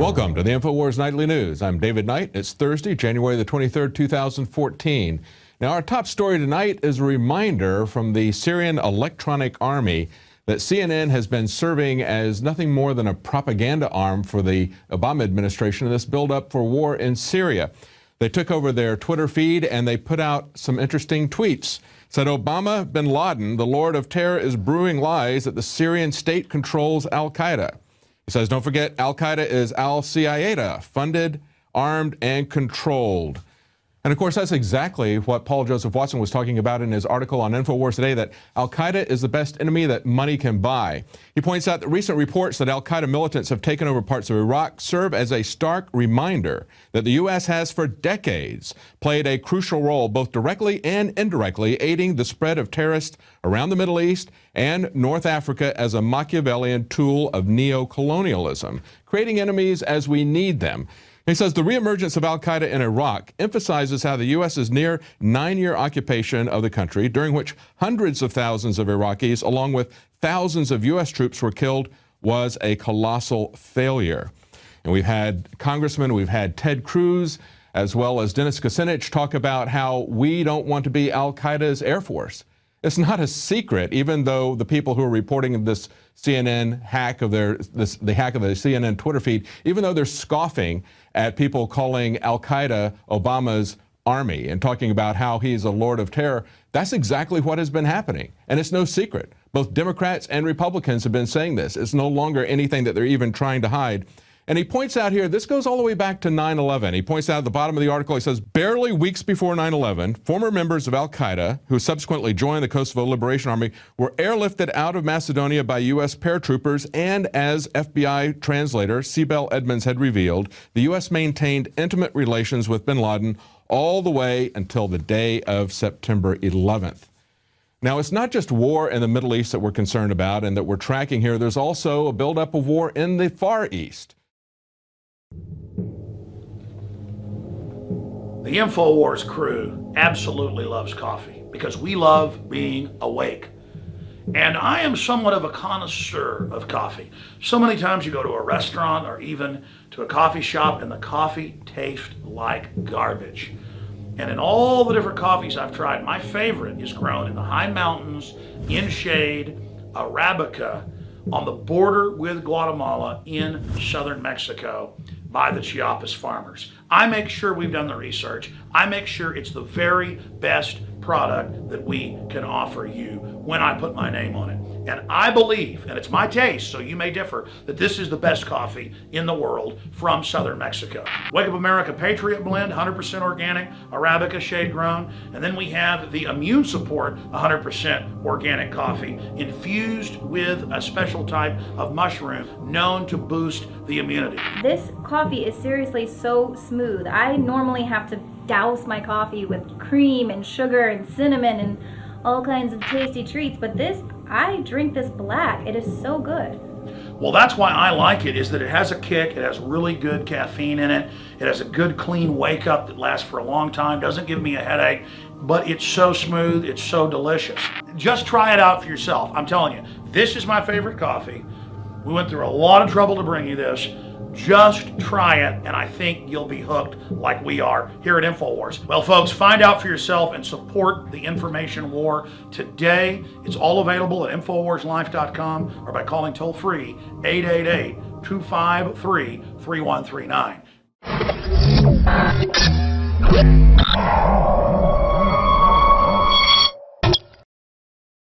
Welcome to the InfoWars Nightly News. I'm David Knight. It's Thursday, January the 23rd, 2014. Now, our top story tonight is a reminder from the Syrian Electronic Army that CNN has been serving as nothing more than a propaganda arm for the Obama administration in this buildup for war in Syria. They took over their Twitter feed and they put out some interesting tweets. Said Obama bin Laden, the Lord of Terror, is brewing lies that the Syrian state controls Al-Qaeda. He says, don't forget, Al-Qaeda is Al-Qaeda, funded, armed, and controlled. And of course, that's exactly what Paul Joseph Watson was talking about in his article on InfoWars today, that Al-Qaeda is the best enemy that money can buy. He points out that recent reports that Al-Qaeda militants have taken over parts of Iraq serve as a stark reminder that the U.S. has for decades played a crucial role, both directly and indirectly, aiding the spread of terrorists around the Middle East and North Africa as a Machiavellian tool of neo-colonialism, creating enemies as we need them. He says the reemergence of Al-Qaeda in Iraq emphasizes how the U.S.'s near 9-year occupation of the country, during which hundreds of thousands of Iraqis, along with thousands of U.S. troops, were killed, was a colossal failure. And we've had congressmen, we've had Ted Cruz, as well as Dennis Kucinich talk about how we don't want to be Al-Qaeda's Air Force. It's not a secret, even though the people who are reporting this CNN hack of the hack of the CNN Twitter feed, even though they're scoffing at people calling Al-Qaeda Obama's army and talking about how he's a lord of terror, that's exactly what has been happening. And it's no secret. Both Democrats and Republicans have been saying this. It's no longer anything that they're even trying to hide. And he points out here, this goes all the way back to 9/11. He points out at the bottom of the article, he says, barely weeks before 9/11, former members of Al-Qaeda, who subsequently joined the Kosovo Liberation Army, were airlifted out of Macedonia by U.S. paratroopers, and as FBI translator Sibel Edmonds had revealed, the U.S. maintained intimate relations with bin Laden all the way until the day of September 11th. Now, it's not just war in the Middle East that we're concerned about and that we're tracking here. There's also a buildup of war in the Far East. The InfoWars crew absolutely loves coffee because we love being awake. And I am somewhat of a connoisseur of coffee. So many times you go to a restaurant or even to a coffee shop and the coffee tastes like garbage. And in all the different coffees I've tried, my favorite is grown in the high mountains, in shade, Arabica, on the border with Guatemala in southern Mexico by the Chiapas farmers. I make sure we've done the research. I make sure it's the very best product that we can offer you when I put my name on it. And I believe, and it's my taste, so you may differ, that this is the best coffee in the world from southern Mexico. Wake Up America Patriot Blend, 100% organic, Arabica shade grown. And then we have the Immune Support 100% organic coffee infused with a special type of mushroom known to boost the immunity. This coffee is seriously so smooth. I normally have to douse my coffee with cream and sugar and cinnamon and all kinds of tasty treats, but this, I drink this black. It is so good. Well, that's why I like it, is that it has a kick, it has really good caffeine in it, it has a good clean wake up that lasts for a long time, doesn't give me a headache, but it's so smooth, it's so delicious. Just try it out for yourself. I'm telling you, this is my favorite coffee. We went through a lot of trouble to bring you this. Just try it, and I think you'll be hooked like we are here at InfoWars. Well, folks, find out for yourself and support the information war today. It's all available at InfoWarsLife.com or by calling toll-free 888-253-3139.